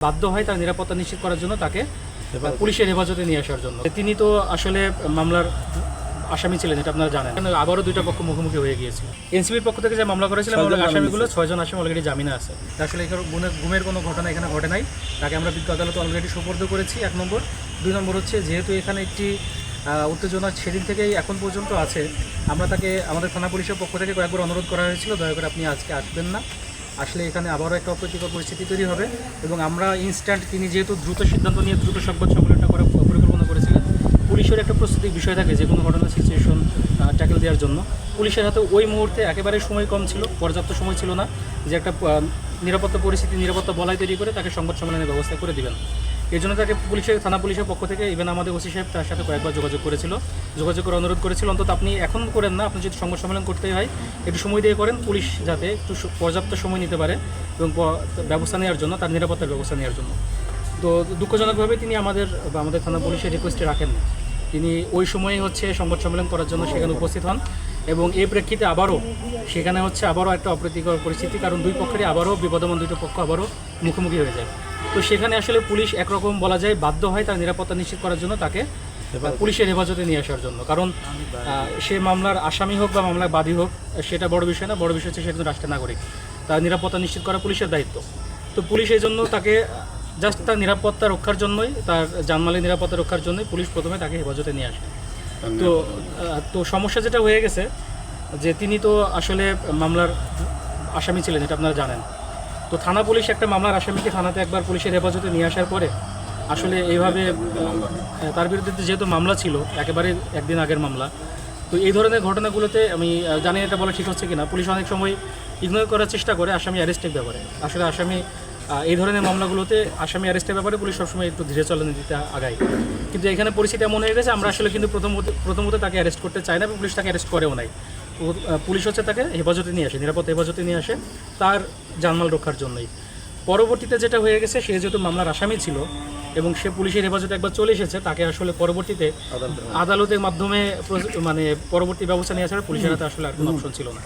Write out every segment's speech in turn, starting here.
বাধ্য হয় তার নিরাপত্তা নিশ্চিত করার জন্য তাকে পুলিশের হেফাজতে নিয়ে আসার জন্য। তিনি তো আসলে মামলার আসামি ছিলেন, এটা আপনারা জানেন। আবারও দুইটা পক্ষ মুখোমুখি হয়ে গিয়েছিল। এনসিবির পক্ষ থেকে যে মামলা করেছিলাম আসামিগুলো 6 জন আসামি অলরেডি জামিনে আছে। আসলে এখানে গুমের কোনো ঘটনা এখানে ঘটে নাই, তাকে আমরা বিজ্ঞ আদালতে অলরেডি সুপর্দ করেছি। 1 নম্বর। 2 নম্বর হচ্ছে যেহেতু এখানে একটি উত্তেজনা সেদিন থেকেই এখন পর্যন্ত আছে, আমরা তাকে আমাদের থানা পুলিশের পক্ষ থেকে কয়েকবার অনুরোধ করা হয়েছিল, দয়া করে আপনি আজকে আসবেন না, আসলে এখানে আবারও একটা অপ্রীতিকর পরিস্থিতি তৈরি হবে। এবং আমরা ইনস্ট্যান্ট, তিনি যেহেতু দ্রুত সিদ্ধান্ত নিয়ে দ্রুত সংবাদ সম্মেলনটা করার পরিকল্পনা করেছিলেন, পুলিশের একটা প্রস্তুতির বিষয় থাকে যে কোনো ঘটনার সিচুয়েশন ট্যাকেল দেওয়ার জন্য। পুলিশের হাতে ওই মুহূর্তে একেবারে সময় কম ছিল, পর্যাপ্ত সময় ছিল না যে একটা নিরাপত্তা পরিস্থিতি, নিরাপত্তা বলয় তৈরি করে তাকে সংবাদ সম্মেলনের ব্যবস্থা করে দিবেন। এই জন্য তাকে থানা পুলিশের পক্ষ থেকে ইভেন আমাদের ওসি সাহেব তার সাথে কয়েকবার যোগাযোগ করে অনুরোধ করেছিল, অন্তত আপনি এখন করেন না, আপনি যদি সংবাদ সম্মেলন করতে হয় একটু সময় দিয়ে করেন, পুলিশ যাতে একটু পর্যাপ্ত সময় নিতে পারে এবং ব্যবস্থা নেওয়ার জন্য, তার নিরাপত্তার ব্যবস্থা নেওয়ার জন্য। তো দুঃখজনকভাবে তিনি আমাদের থানা পুলিশের রিকোয়েস্টে রাখেন। তিনি ওই সময়ে সংবাদ সম্মেলন করার জন্য সেখানে উপস্থিত হন এবং এই প্রেক্ষিতে সেখানে আবারও একটা অপ্রীতিকর পরিস্থিতি, কারণ দুই পক্ষেরই আবারও বিবদমান দুটো পক্ষ আবারও মুখোমুখি হয়ে যায়। তো সেখানে আসলে পুলিশ একরকম বলা যায় বাধ্য হয় তার নিরাপত্তা নিশ্চিত করার জন্য তাকে পুলিশের হেফাজতে নিয়ে আসার জন্য। কারণ সে মামলার আসামি হোক বা মামলার বাদী হোক, সেটা বড় বিষয় না। বড় বিষয় হচ্ছে সে একজন রাষ্ট্রের নাগরিক, তার নিরাপত্তা নিশ্চিত করা পুলিশের দায়িত্ব। তো পুলিশ এই জন্য তাকে জাস্ট তার নিরাপত্তা রক্ষার জন্যই, তার জানমালের নিরাপত্তা রক্ষার জন্যই পুলিশ প্রথমে তাকে হেফাজতে নিয়ে আসে। তো সমস্যা যেটা হয়ে গেছে যে তিনি তো আসলে মামলার আসামি ছিলেন, এটা আপনারা জানেন। তো থানা পুলিশ একটা মামলার আসামিকে থানাতে একবার পুলিশের হেফাজতে নিয়ে আসার পরে আসলে এইভাবে তার বিরুদ্ধে যেহেতু মামলা ছিল, একেবারে একদিন আগের মামলা, তো এই ধরনের ঘটনাগুলোতে আমি জানি এটা বলা ঠিক হচ্ছে কিনা, পুলিশ অনেক সময় ইগনোর করার চেষ্টা করে আসামি অ্যারেস্টের ব্যাপারে। আসলে এই ধরনের মামলাগুলোতে আসামি অ্যারেস্টের ব্যাপারে পুলিশ সবসময় একটু ধীরে চলনে দিতে আগায়। কিন্তু এখানে পরিস্থিতি এমন হয়ে গেছে, আমরা আসলে কিন্তু প্রথমত তাকে অ্যারেস্ট করতে চাই না এবং পুলিশ তাকে অ্যারেস্ট করেও নাই। পুলিশ তাকে হেফাজতে নিয়ে আসে, নিরাপত্তা হেফাজতে নিয়ে আসে তার জানমাল রক্ষার জন্যই। পরবর্তীতে যেটা হয়ে গেছে, সে যেহেতু মামলার আসামি ছিল এবং সে পুলিশের হেফাজতে একবার চলে এসেছে, তাকে আসলে পরবর্তীতে আদালতের মাধ্যমে পরবর্তী ব্যবস্থা নিয়ে আসার পুলিশের হাতে আসলে আর কোনো অপশন ছিল না।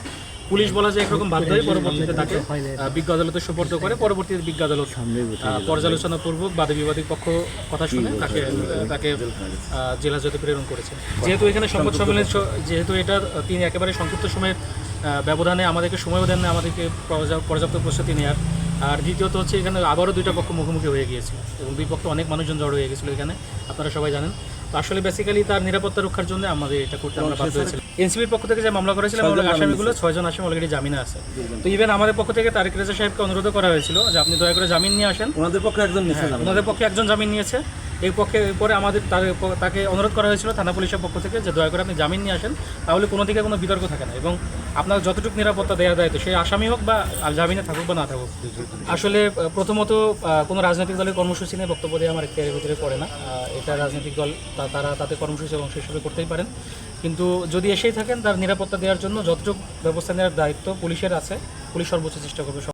পুলিশ বলা যায় একরকম বাধ্য হয়ে পরবর্তীতে তাকে বিজ্ঞ আদালতে সুপর্দ করে। পরবর্তীতে বিজ্ঞ আদালত পর্যালোচনাপূর্বক বাদী বিবাদী পক্ষ কথা শুনে তাকে জেলা হাজতে প্রেরণ করেছে। যেহেতু এখানে সংবাদ সম্মেলন, যেহেতু এটা তিনি একেবারে সংক্ষিপ্ত সময়ের ব্যবধানে আমাদেরকে সময়ও দেন না আমাদেরকে পর্যাপ্ত প্রস্তুতি নেওয়ার। আর দ্বিতীয়ত এখানে আবারও দুইটা পক্ষ মুখোমুখি হয়ে গিয়েছিল এবং দুই পক্ষে অনেক মানুষজন জড়ো হয়ে গেছিলো এখানে, আপনারা সবাই জানেন। তো আসলে বেসিক্যালি তার নিরাপত্তা রক্ষার জন্য আমাদের এটা করতে আমরা বাধ্য হয়েছিলাম। এনসিবির পক্ষ থেকে যে মামলা করেছিলাম আসামিগুলো 6 জন আসামি অলরেডি জামিনে আছে। তো ইভেন আমাদের পক্ষ থেকে তারেক রেজা সাহেবকে অনুরোধ করা হয়েছিল যে আপনি দয়া করে জামিন নিয়ে আসেন। ওনাদের পক্ষে একজন জামিন নিয়েছে। এই পক্ষে পরে তাকে অনুরোধ করা হয়েছিল থানা পুলিশের পক্ষ থেকে যে দয়া করে আপনি জামিন নিয়ে আসেন, তাহলে কোনো দিকে কোনো বিতর্ক থাকে না এবং আপনার যতটুকু নিরাপত্তা দেওয়ার দায়িত্ব, সেই আসামি হোক বা জামিনে থাকুক বা না থাকুক। আসলে প্রথমত কোনো রাজনৈতিক দলের কর্মসূচি নিয়ে বক্তব্য দিয়ে আমার এর ভিতরে পড়ে না। এটা রাজনৈতিক দল, তারা তাদের কর্মসূচি এবং হিসেবে করতেই পারেন, কিন্তু যদি এসেই থাকেন তার নিরাপত্তা দেওয়ার জন্য যতটুকু ব্যবস্থা নেওয়ার দায়িত্ব পুলিশের আছে, পুলিশ সর্বোচ্চ চেষ্টা করবে।